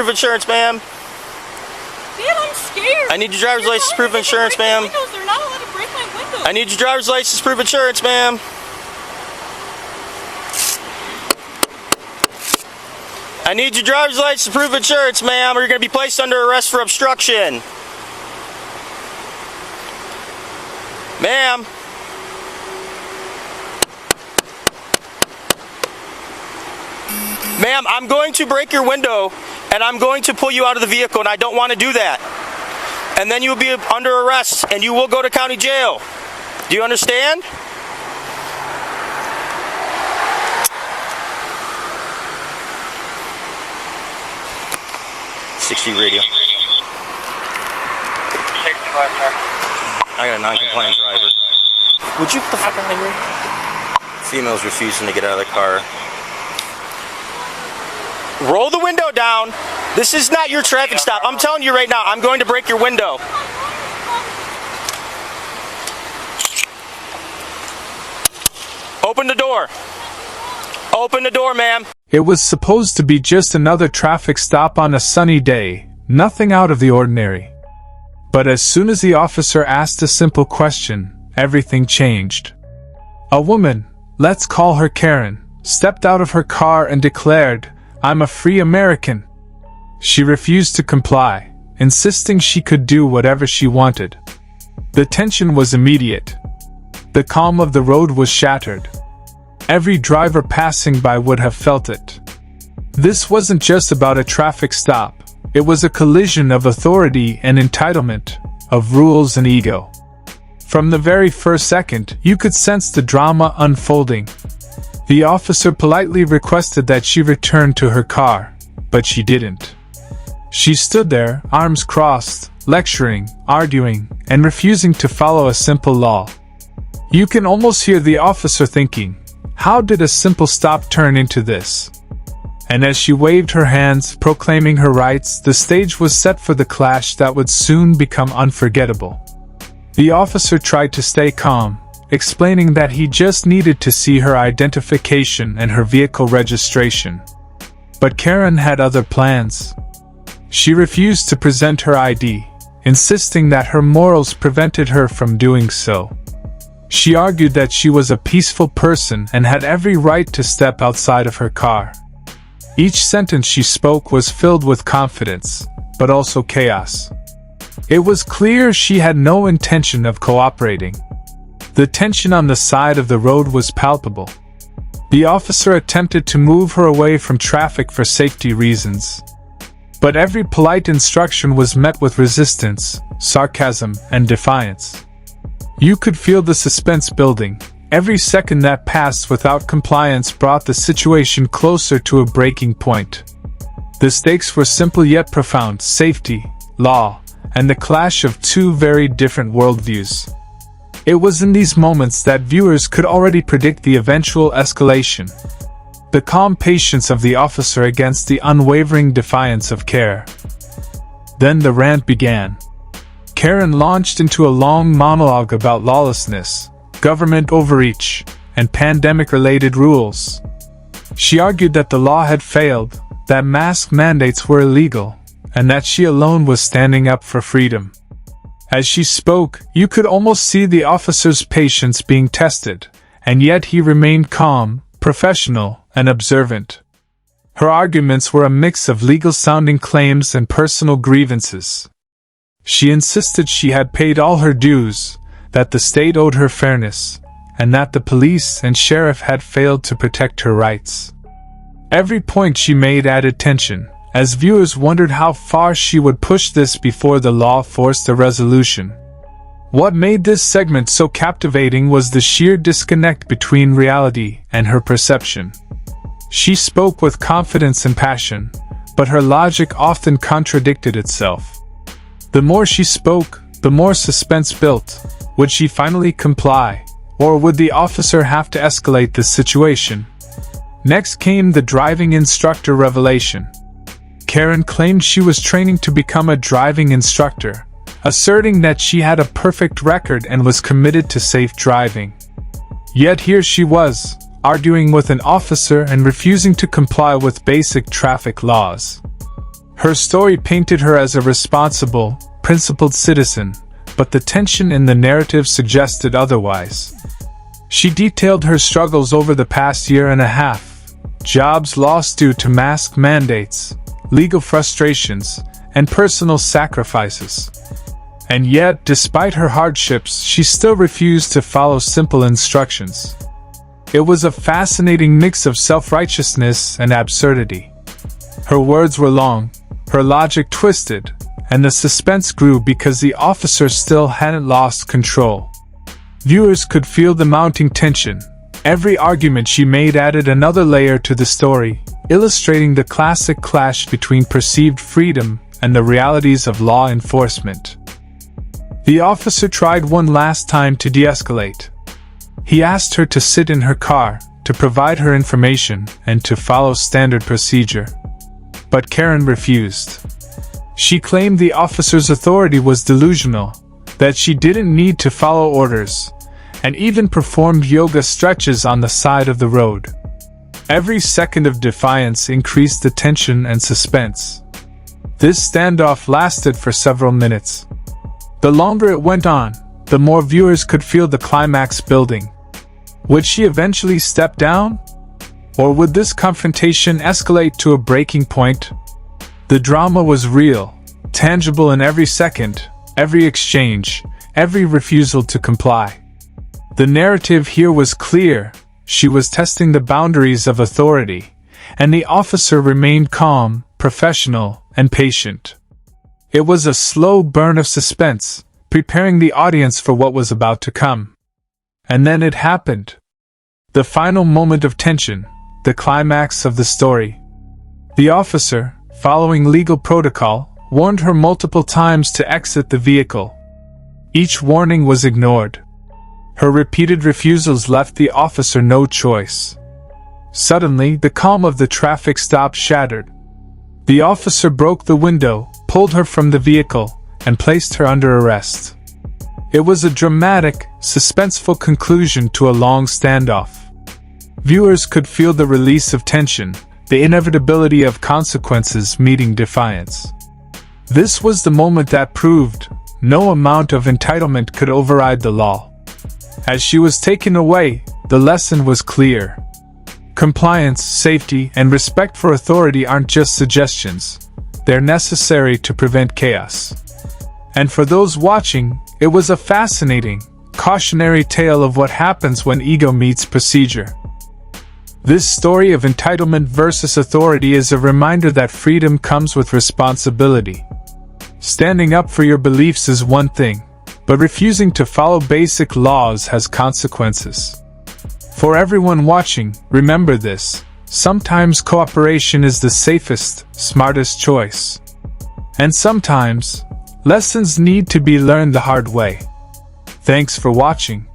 Proof of insurance, ma'am. Dad, I'm scared. I need your driver's license, proof of insurance, ma'am. They're not allowed to break my windows. I need your driver's license, proof of insurance, ma'am. I need your driver's license, proof of insurance, ma'am, or you're going to be placed under arrest for obstruction. Ma'am. Ma'am, I'm going to break your window and I'm going to pull you out of the vehicle, and I don't want to do that. And then you'll be under arrest and you will go to county jail. Do you understand? Radio. I got a non-compliant driver. Would you get the fuck out of here? Female's refusing to get out of the car. Roll the window down. This is not your traffic stop. I'm telling you right now, I'm going to break your window. Open the door. Open the door, ma'am. It was supposed to be just another traffic stop on a sunny day, nothing out of the ordinary. But as soon as the officer asked a simple question, everything changed. A woman, let's call her Karen, stepped out of her car and declared, "I'm a free American." She refused to comply, insisting she could do whatever she wanted. The tension was immediate. The calm of the road was shattered. Every driver passing by would have felt it. This wasn't just about a traffic stop. It was a collision of authority and entitlement, of rules and ego. From the very first second, you could sense the drama unfolding. The officer politely requested that she return to her car, but she didn't. She stood there, arms crossed, lecturing, arguing, and refusing to follow a simple law. You can almost hear the officer thinking, how did a simple stop turn into this? And as she waved her hands, proclaiming her rights, the stage was set for the clash that would soon become unforgettable. The officer tried to stay calm, explaining that he just needed to see her identification and her vehicle registration. But Karen had other plans. She refused to present her ID, insisting that her morals prevented her from doing so. She argued that she was a peaceful person and had every right to step outside of her car. Each sentence she spoke was filled with confidence, but also chaos. It was clear she had no intention of cooperating. The tension on the side of the road was palpable. The officer attempted to move her away from traffic for safety reasons. But every polite instruction was met with resistance, sarcasm, and defiance. You could feel the suspense building. Every second that passed without compliance brought the situation closer to a breaking point. The stakes were simple yet profound: safety, law, and the clash of two very different worldviews. It was in these moments that viewers could already predict the eventual escalation. The calm patience of the officer against the unwavering defiance of Karen. Then the rant began. Karen launched into a long monologue about lawlessness, government overreach, and pandemic-related rules. She argued that the law had failed, that mask mandates were illegal, and that she alone was standing up for freedom. As she spoke, you could almost see the officer's patience being tested, and yet he remained calm, professional, and observant. Her arguments were a mix of legal-sounding claims and personal grievances. She insisted she had paid all her dues, that the state owed her fairness, and that the police and sheriff had failed to protect her rights. Every point she made added tension, as viewers wondered how far she would push this before the law forced a resolution. What made this segment so captivating was the sheer disconnect between reality and her perception. She spoke with confidence and passion, but her logic often contradicted itself. The more she spoke, the more suspense built. Would she finally comply, or would the officer have to escalate the situation? Next came the driving instructor revelation. Karen claimed she was training to become a driving instructor, asserting that she had a perfect record and was committed to safe driving. Yet here she was, arguing with an officer and refusing to comply with basic traffic laws. Her story painted her as a responsible, principled citizen, but the tension in the narrative suggested otherwise. She detailed her struggles over the past year and a half, jobs lost due to mask mandates, legal frustrations, and personal sacrifices. And yet, despite her hardships, she still refused to follow simple instructions. It was a fascinating mix of self-righteousness and absurdity. Her words were long, her logic twisted, and the suspense grew because the officer still hadn't lost control. Viewers could feel the mounting tension. Every argument she made added another layer to the story, illustrating the classic clash between perceived freedom and the realities of law enforcement. The officer tried one last time to de-escalate. He asked her to sit in her car, to provide her information, and to follow standard procedure. But Karen refused. She claimed the officer's authority was delusional, that she didn't need to follow orders, and even performed yoga stretches on the side of the road. Every second of defiance increased the tension and suspense. This standoff lasted for several minutes. The longer it went on, the more viewers could feel the climax building. Would she eventually step down? Or would this confrontation escalate to a breaking point? The drama was real, tangible in every second, every exchange, every refusal to comply. The narrative here was clear. She was testing the boundaries of authority, and the officer remained calm, professional, and patient. It was a slow burn of suspense, preparing the audience for what was about to come. And then it happened. The final moment of tension, the climax of the story. The officer, following legal protocol, warned her multiple times to exit the vehicle. Each warning was ignored. Her repeated refusals left the officer no choice. Suddenly, the calm of the traffic stop shattered. The officer broke the window, pulled her from the vehicle, and placed her under arrest. It was a dramatic, suspenseful conclusion to a long standoff. Viewers could feel the release of tension, the inevitability of consequences meeting defiance. This was the moment that proved no amount of entitlement could override the law. As she was taken away, the lesson was clear. Compliance, safety, and respect for authority aren't just suggestions. They're necessary to prevent chaos. And for those watching, it was a fascinating, cautionary tale of what happens when ego meets procedure. This story of entitlement versus authority is a reminder that freedom comes with responsibility. Standing up for your beliefs is one thing, but refusing to follow basic laws has consequences. For everyone watching, remember this: sometimes cooperation is the safest, smartest choice. And sometimes, lessons need to be learned the hard way. Thanks for watching.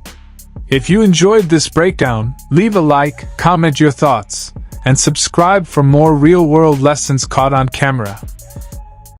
If you enjoyed this breakdown, leave a like, comment your thoughts, and subscribe for more real-world lessons caught on camera.